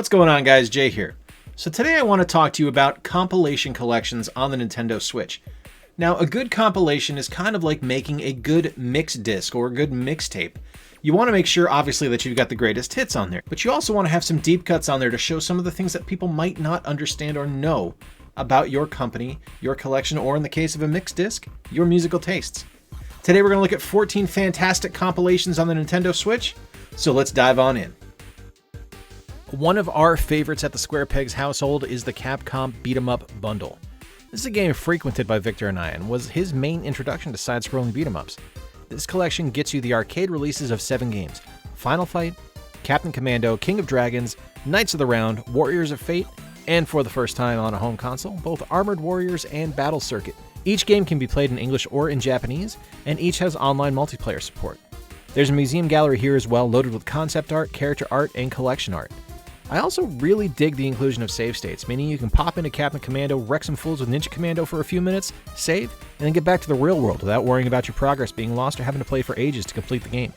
What's going on, guys? Jay here. So today I want to talk to you about compilation collections on the Nintendo Switch. Now, a good compilation is kind of like making a good mix disc or a good mixtape. You want to make sure, obviously, that you've got the greatest hits on there, but you also want to have some deep cuts on there to show some of the things that people might not understand or know about your company, your collection, or in the case of a mixed disc, your musical tastes. Today we're going to look at 14 fantastic compilations on the Nintendo Switch, so let's dive on in. One of our favorites at the Square Pegs household is the Capcom Beat 'em Up Bundle. This is a game frequented by Victor and I and was his main introduction to side-scrolling beat-em-ups. This collection gets you the arcade releases of 7 games: Final Fight, Captain Commando, King of Dragons, Knights of the Round, Warriors of Fate, and for the first time on a home console, both Armored Warriors and Battle Circuit. Each game can be played in English or in Japanese, and each has online multiplayer support. There's a museum gallery here as well, loaded with concept art, character art, and collection art. I also really dig the inclusion of save states, meaning you can pop into Captain Commando, wreck some fools with Ninja Commando for a few minutes, save, and then get back to the real world without worrying about your progress being lost or having to play for ages to complete the game.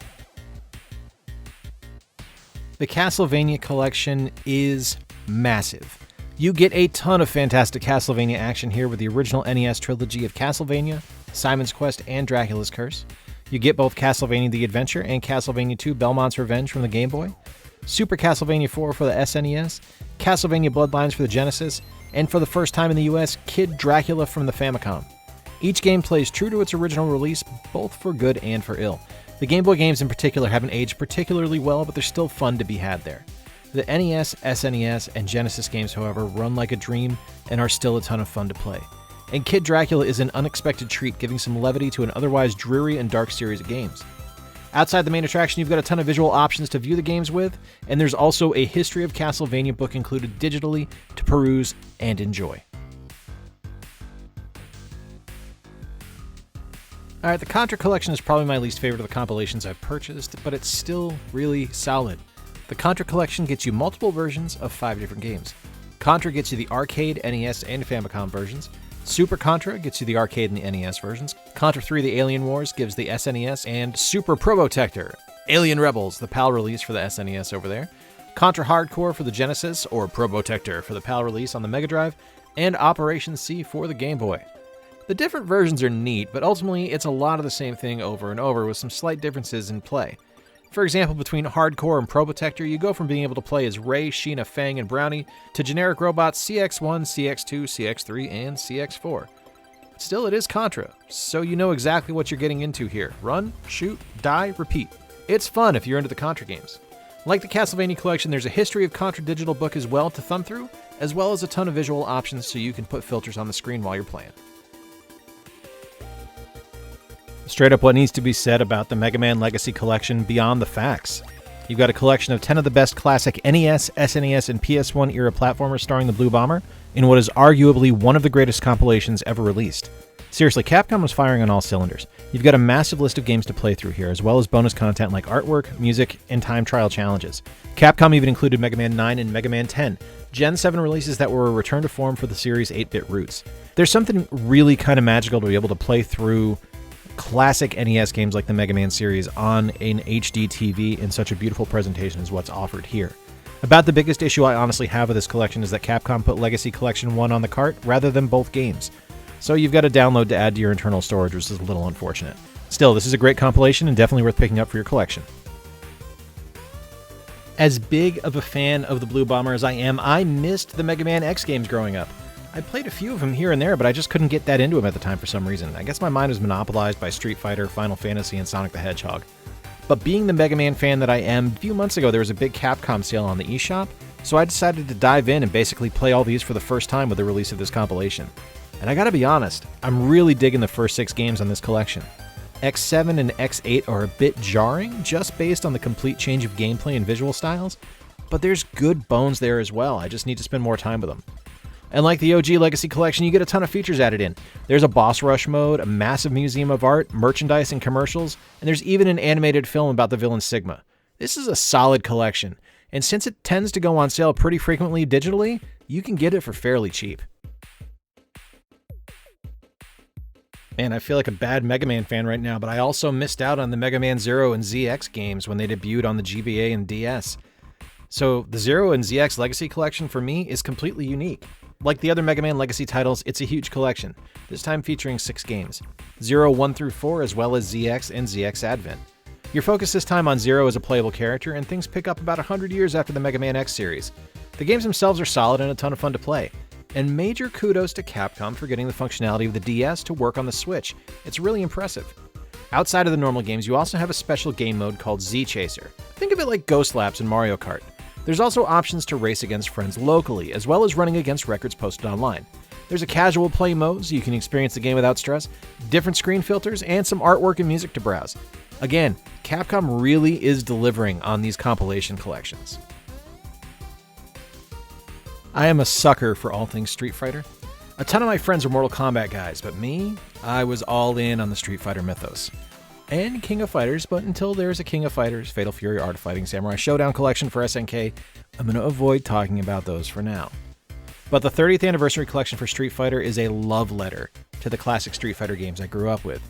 The Castlevania collection is massive. You get a ton of fantastic Castlevania action here with the original NES trilogy of Castlevania, Simon's Quest, and Dracula's Curse. You get both Castlevania The Adventure and Castlevania II Belmont's Revenge from the Game Boy, Super Castlevania 4 for the SNES, Castlevania Bloodlines for the Genesis, and for the first time in the US, Kid Dracula from the Famicom. Each game plays true to its original release, both for good and for ill. The Game Boy games in particular haven't aged particularly well, but they're still fun to be had there. The NES, SNES, and Genesis games, however, run like a dream and are still a ton of fun to play. And Kid Dracula is an unexpected treat, giving some levity to an otherwise dreary and dark series of games. Outside the main attraction, you've got a ton of visual options to view the games with, and there's also a History of Castlevania book included digitally to peruse and enjoy. Alright, the Contra collection is probably my least favorite of the compilations I've purchased, but it's still really solid. The Contra collection gets you multiple versions of 5 different games. Contra gets you the arcade, NES, and Famicom versions. Super Contra gets you the arcade and the NES versions. Contra 3 The Alien Wars gives the SNES, and Super Probotector, Alien Rebels, the PAL release for the SNES over there. Contra Hardcore for the Genesis, or Probotector for the PAL release on the Mega Drive, and Operation C for the Game Boy. The different versions are neat, but ultimately it's a lot of the same thing over and over with some slight differences in play. For example, between Hardcore and Probotector, you go from being able to play as Ray, Sheena, Fang, and Brownie to generic robots CX1, CX2, CX3, and CX4. Still, it is Contra, so you know exactly what you're getting into here. Run, shoot, die, repeat. It's fun if you're into the Contra games. Like the Castlevania collection, there's a History of Contra digital book as well to thumb through, as well as a ton of visual options so you can put filters on the screen while you're playing. Straight up what needs to be said about the Mega Man Legacy Collection beyond the facts. You've got a collection of 10 of the best classic NES, SNES, and PS1 era platformers starring the Blue Bomber in what is arguably one of the greatest compilations ever released. Seriously, Capcom was firing on all cylinders. You've got a massive list of games to play through here, as well as bonus content like artwork, music, and time trial challenges. Capcom even included Mega Man 9 and Mega Man 10, Gen 7 releases that were a return to form for the series' 8-bit roots. There's something really kind of magical to be able to play through classic NES games like the Mega Man series on an HD TV in such a beautiful presentation as what's offered here. About the biggest issue I honestly have with this collection is that Capcom put Legacy Collection 1 on the cart rather than both games. So you've got to download to add to your internal storage, which is a little unfortunate. Still, this is a great compilation and definitely worth picking up for your collection. As big of a fan of the Blue Bomber as I am, I missed the Mega Man X games growing up. I played a few of them here and there, but I just couldn't get that into them at the time for some reason. I guess my mind was monopolized by Street Fighter, Final Fantasy, and Sonic the Hedgehog. But being the Mega Man fan that I am, a few months ago there was a big Capcom sale on the eShop, so I decided to dive in and basically play all these for the first time with the release of this compilation. And I gotta be honest, I'm really digging the first 6 games on this collection. X7 and X8 are a bit jarring, just based on the complete change of gameplay and visual styles, but there's good bones there as well. I just need to spend more time with them. And like the OG Legacy Collection, you get a ton of features added in. There's a boss rush mode, a massive museum of art, merchandise and commercials, and there's even an animated film about the villain Sigma. This is a solid collection, and since it tends to go on sale pretty frequently digitally, you can get it for fairly cheap. Man, I feel like a bad Mega Man fan right now, but I also missed out on the Mega Man Zero and ZX games when they debuted on the GBA and DS. So the Zero and ZX Legacy Collection for me is completely unique. Like the other Mega Man Legacy titles, it's a huge collection, this time featuring 6 games, 0, 1 through 4, as well as ZX and ZX Advent. Your focus this time on Zero as a playable character, and things pick up about 100 years after the Mega Man X series. The games themselves are solid and a ton of fun to play. And major kudos to Capcom for getting the functionality of the DS to work on the Switch. It's really impressive. Outside of the normal games, you also have a special game mode called Z Chaser. Think of it like Ghost Laps in Mario Kart. There's also options to race against friends locally, as well as running against records posted online. There's a casual play mode, so you can experience the game without stress, different screen filters, and some artwork and music to browse. Again, Capcom really is delivering on these compilation collections. I am a sucker for all things Street Fighter. A ton of my friends are Mortal Kombat guys, but me, I was all in on the Street Fighter mythos. And King of Fighters, but until there's a King of Fighters, Fatal Fury, Art of Fighting, Samurai Showdown collection for SNK, I'm going to avoid talking about those for now. But the 30th anniversary collection for Street Fighter is a love letter to the classic Street Fighter games I grew up with.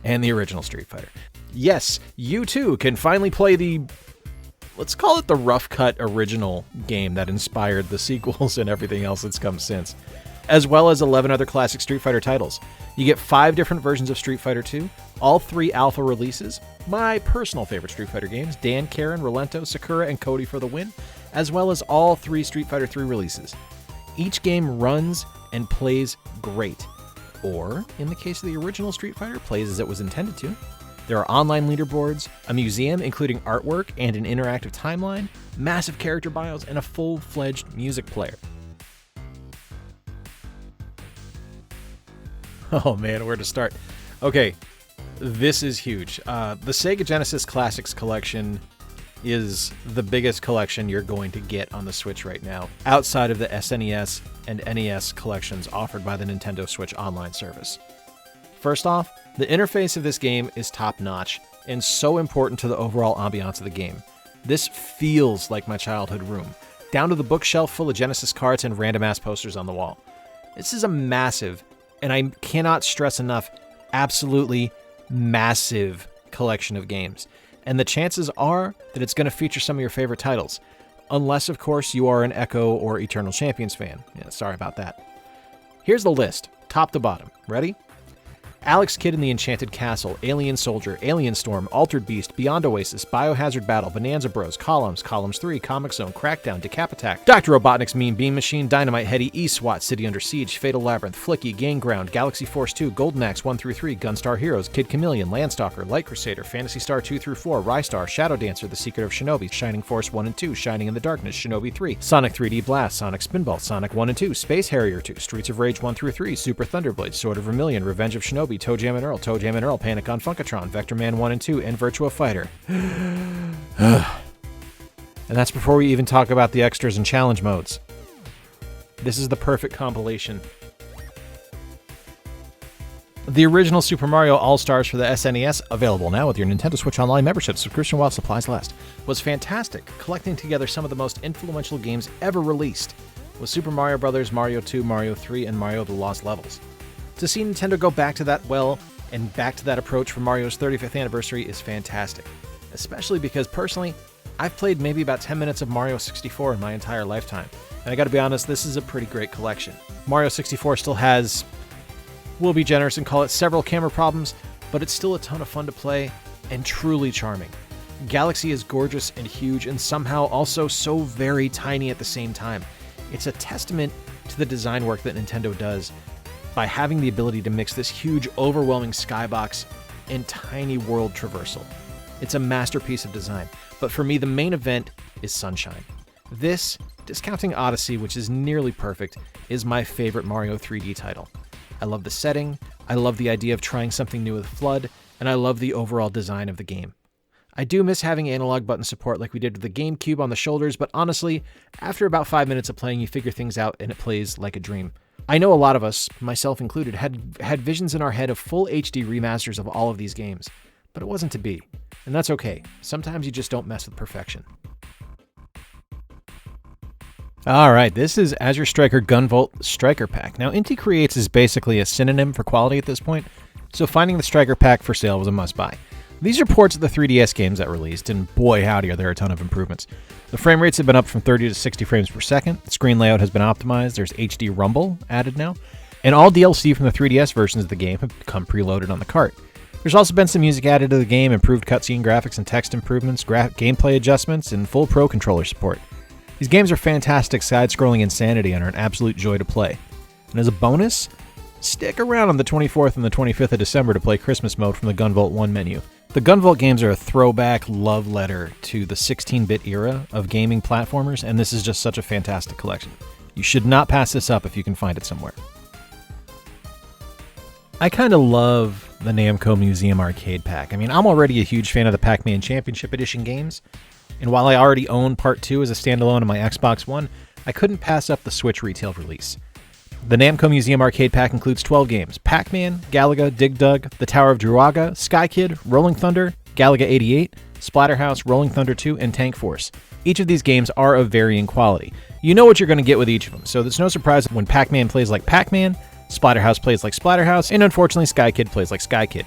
And the original Street Fighter. Yes, you too can finally play the, let's call it the rough cut original game that inspired the sequels and everything else that's come since, as well as 11 other classic Street Fighter titles. You get 5 different versions of Street Fighter 2, all 3 alpha releases, my personal favorite Street Fighter games, Dan, Karen, Rolento, Sakura, and Cody for the win, as well as all 3 Street Fighter 3 releases. Each game runs and plays great, or, in the case of the original Street Fighter, plays as it was intended to. There are online leaderboards, a museum including artwork and an interactive timeline, massive character bios, and a full-fledged music player. Oh man, where to start? Okay, this is huge. The Sega Genesis Classics Collection is the biggest collection you're going to get on the Switch right now, outside of the SNES and NES collections offered by the Nintendo Switch Online service. First off, the interface of this game is top-notch and so important to the overall ambiance of the game. This feels like my childhood room, down to the bookshelf full of Genesis cards and random-ass posters on the wall. This is a massive, and I cannot stress enough, absolutely massive collection of games. And the chances are that it's going to feature some of your favorite titles. Unless, of course, you are an Echo or Eternal Champions fan. Yeah, sorry about that. Here's the list, top to bottom. Ready? Alex Kidd in the Enchanted Castle, Alien Soldier, Alien Storm, Altered Beast, Beyond Oasis, Biohazard Battle, Bonanza Bros, Columns, Columns 3, Comic Zone, Crackdown, Decap-Attack, Dr. Robotnik's Mean Beam Machine, Dynamite Heady, E-SWAT, City Under Siege, Fatal Labyrinth, Flicky, Gain Ground, Galaxy Force 2, Golden Axe 1 through 3, Gunstar Heroes, Kid Chameleon, Landstalker, Light Crusader, Phantasy Star 2 through 4, Rystar, Shadow Dancer, The Secret of Shinobi, Shining Force 1 and 2, Shining in the Darkness, Shinobi 3, Sonic 3D Blast, Sonic Spinball, Sonic 1 and 2, Space Harrier 2, Streets of Rage 1 through 3, Super Thunderblade, Sword of Vermilion, Revenge of Shinobi, Toe Jam and Earl, Toe Jam and Earl, Panic on Funkatron, Vector Man 1 and 2, and Virtua Fighter. And that's before we even talk about the extras and challenge modes. This is the perfect compilation. The original Super Mario All-Stars for the SNES, available now with your Nintendo Switch Online membership subscription while supplies last, was fantastic, collecting together some of the most influential games ever released, with Super Mario Bros., Mario 2, Mario 3, and Mario The Lost Levels. To see Nintendo go back to that well, and back to that approach for Mario's 35th anniversary is fantastic, especially because personally, I've played maybe about 10 minutes of Mario 64 in my entire lifetime, and I gotta be honest, this is a pretty great collection. Mario 64 still has, we'll be generous and call it several camera problems, but it's still a ton of fun to play and truly charming. Galaxy is gorgeous and huge and somehow also so very tiny at the same time. It's a testament to the design work that Nintendo does by having the ability to mix this huge, overwhelming skybox and tiny world traversal. It's a masterpiece of design, but for me, the main event is Sunshine. This, discounting Odyssey, which is nearly perfect, is my favorite Mario 3D title. I love the setting, I love the idea of trying something new with Flood, and I love the overall design of the game. I do miss having analog button support like we did with the GameCube on the shoulders, but honestly, after about 5 minutes of playing, you figure things out and it plays like a dream. I know a lot of us, myself included, had visions in our head of full HD remasters of all of these games, but it wasn't to be, and that's okay. Sometimes you just don't mess with perfection. Alright, this is Azure Striker Gunvolt Striker Pack. Now, Inti Creates is basically a synonym for quality at this point, so finding the Striker Pack for sale was a must-buy. These are ports of the 3DS games that released, and boy howdy are there a ton of improvements. The frame rates have been up from 30 to 60 frames per second, the screen layout has been optimized, there's HD Rumble added now, and all DLC from the 3DS versions of the game have come preloaded on the cart. There's also been some music added to the game, improved cutscene graphics and text improvements, gameplay adjustments, and full Pro Controller support. These games are fantastic side-scrolling insanity and are an absolute joy to play. And as a bonus, stick around on the 24th and the 25th of December to play Christmas mode from the Gunvolt 1 menu. The Gunvolt games are a throwback love letter to the 16-bit era of gaming platformers, and this is just such a fantastic collection. You should not pass this up if you can find it somewhere. I kind of love the Namco Museum Arcade-Pac. I mean, I'm already a huge fan of the Pac-Man Championship Edition games, and while I already own Part 2 as a standalone on my Xbox One, I couldn't pass up the Switch retail release. The Namco Museum Arcade-Pac includes 12 games: Pac-Man, Galaga, Dig Dug, The Tower of Druaga, Sky Kid, Rolling Thunder, Galaga 88, Splatterhouse, Rolling Thunder 2, and Tank Force. Each of these games are of varying quality. You know what you're going to get with each of them, so it's no surprise when Pac-Man plays like Pac-Man, Splatterhouse plays like Splatterhouse, and unfortunately Sky Kid plays like Sky Kid.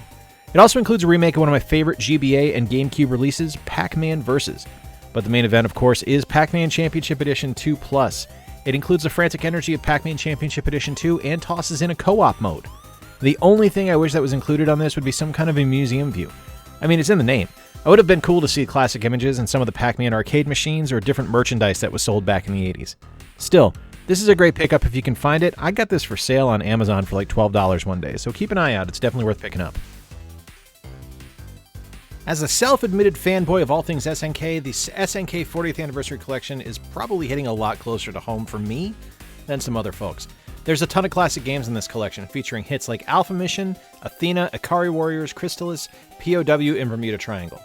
It also includes a remake of one of my favorite GBA and GameCube releases, Pac-Man Vs. But the main event, of course, is Pac-Man Championship Edition 2+. It includes the frantic energy of Pac-Man Championship Edition 2 and tosses in a co-op mode. The only thing I wish that was included on this would be some kind of a museum view. I mean, it's in the name. It would have been cool to see classic images and some of the Pac-Man arcade machines or different merchandise that was sold back in the 80s. Still, this is a great pickup if you can find it. I got this for sale on Amazon for like $12 one day, so keep an eye out. It's definitely worth picking up. As a self-admitted fanboy of all things SNK, the SNK 40th Anniversary Collection is probably hitting a lot closer to home for me than some other folks. There's a ton of classic games in this collection, featuring hits like Alpha Mission, Athena, Ikari Warriors, Crystalis, POW, and Bermuda Triangle.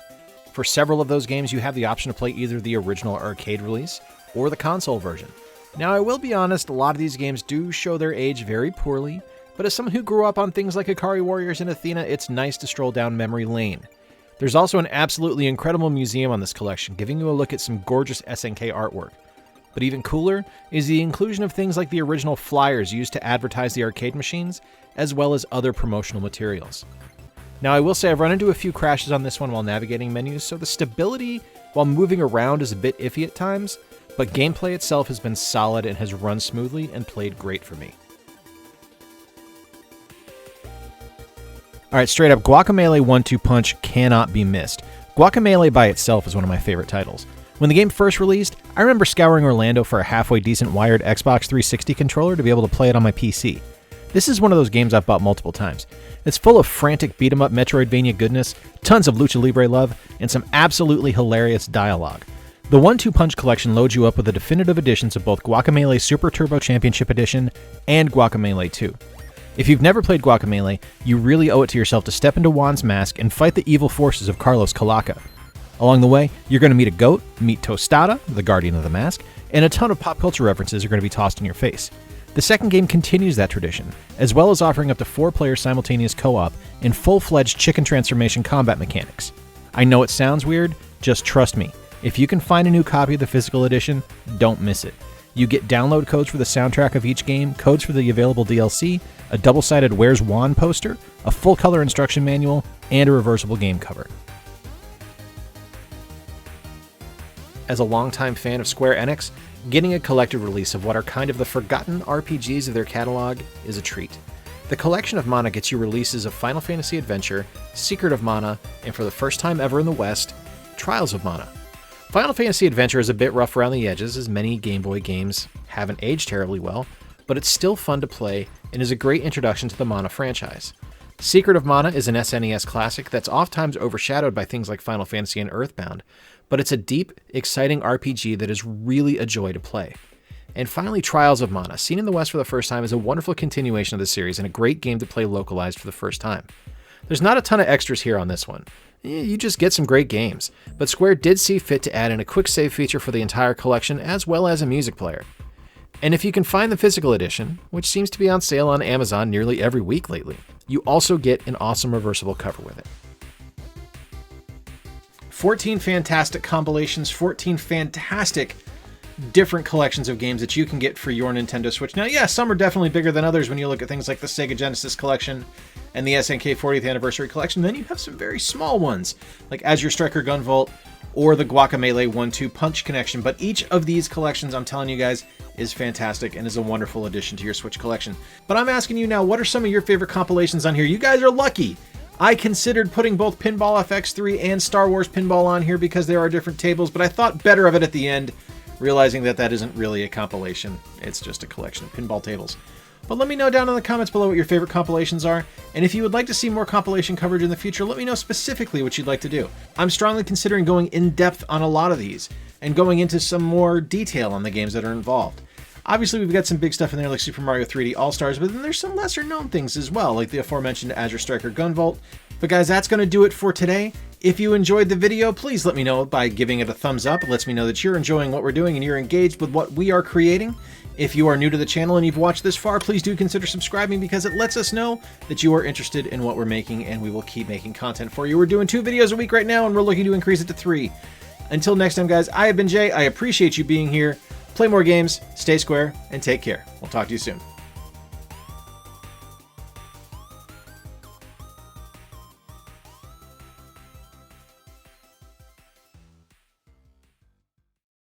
For several of those games, you have the option to play either the original arcade release or the console version. Now, I will be honest, a lot of these games do show their age very poorly, but as someone who grew up on things like Ikari Warriors and Athena, it's nice to stroll down memory lane. There's also an absolutely incredible museum on this collection, giving you a look at some gorgeous SNK artwork. But even cooler is the inclusion of things like the original flyers used to advertise the arcade machines, as well as other promotional materials. Now, I will say I've run into a few crashes on this one while navigating menus, so the stability while moving around is a bit iffy at times, but gameplay itself has been solid and has run smoothly and played great for me. Alright, straight up, Guacamelee 1-2 Punch cannot be missed. Guacamelee by itself is one of my favorite titles. When the game first released, I remember scouring Orlando for a halfway decent wired Xbox 360 controller to be able to play it on my PC. This is one of those games I've bought multiple times. It's full of frantic beat-em-up Metroidvania goodness, tons of Lucha Libre love, and some absolutely hilarious dialogue. The 1-2 Punch collection loads you up with the definitive editions of both Guacamelee Super Turbo Championship Edition and Guacamelee 2. If you've never played Guacamelee, you really owe it to yourself to step into Juan's mask and fight the evil forces of Carlos Calaca. Along the way, you're going to meet a goat, meet Tostada, the guardian of the mask, and a ton of pop culture references are going to be tossed in your face. The second game continues that tradition, as well as offering up to 4-player simultaneous co-op and full-fledged chicken transformation combat mechanics. I know it sounds weird, just trust me. If you can find a new copy of the physical edition, don't miss it. You get download codes for the soundtrack of each game, codes for the available DLC, a double-sided Where's Juan poster, a full-color instruction manual, and a reversible game cover. As a longtime fan of Square Enix, getting a collected release of what are kind of the forgotten RPGs of their catalog is a treat. The collection of Mana gets you releases of Final Fantasy Adventure, Secret of Mana, and for the first time ever in the West, Trials of Mana. Final Fantasy Adventure is a bit rough around the edges, as many Game Boy games haven't aged terribly well, but it's still fun to play and is a great introduction to the Mana franchise. Secret of Mana is an SNES classic that's oftentimes overshadowed by things like Final Fantasy and Earthbound, but it's a deep, exciting RPG that is really a joy to play. And finally, Trials of Mana, seen in the West for the first time, is a wonderful continuation of the series and a great game to play localized for the first time. There's not a ton of extras here on this one. You just get some great games, but Square did see fit to add in a quick save feature for the entire collection as well as a music player. And if you can find the physical edition, which seems to be on sale on Amazon nearly every week lately, you also get an awesome reversible cover with it. 14 fantastic compilations, 14 fantastic different collections of games that you can get for your Nintendo Switch. Now, yeah, some are definitely bigger than others when you look at things like the Sega Genesis Collection and the SNK 40th Anniversary Collection. Then you have some very small ones, like Azure Striker Gunvolt or the Guacamelee 1-2 Punch Connection. But each of these collections, I'm telling you guys, is fantastic and is a wonderful addition to your Switch collection. But I'm asking you now, what are some of your favorite compilations on here? You guys are lucky. I considered putting both Pinball FX3 and Star Wars Pinball on here because there are different tables, but I thought better of it at the end, realizing that that isn't really a compilation. It's just a collection of pinball tables. But let me know down in the comments below what your favorite compilations are, and if you would like to see more compilation coverage in the future, let me know specifically what you'd like to do. I'm strongly considering going in depth on a lot of these, and going into some more detail on the games that are involved. Obviously, we've got some big stuff in there like Super Mario 3D All-Stars, but then there's some lesser known things as well, like the aforementioned Azure Striker Gunvolt. But guys, that's going to do it for today. If you enjoyed the video, please let me know by giving it a thumbs up. It lets me know that you're enjoying what we're doing and you're engaged with what we are creating. If you are new to the channel and you've watched this far, please do consider subscribing because it lets us know that you are interested in what we're making, and we will keep making content for you. We're doing 2 videos a week right now, and we're looking to increase it to 3. Until next time, guys, I have been Jay. I appreciate you being here. Play more games, stay square, and take care. We'll talk to you soon.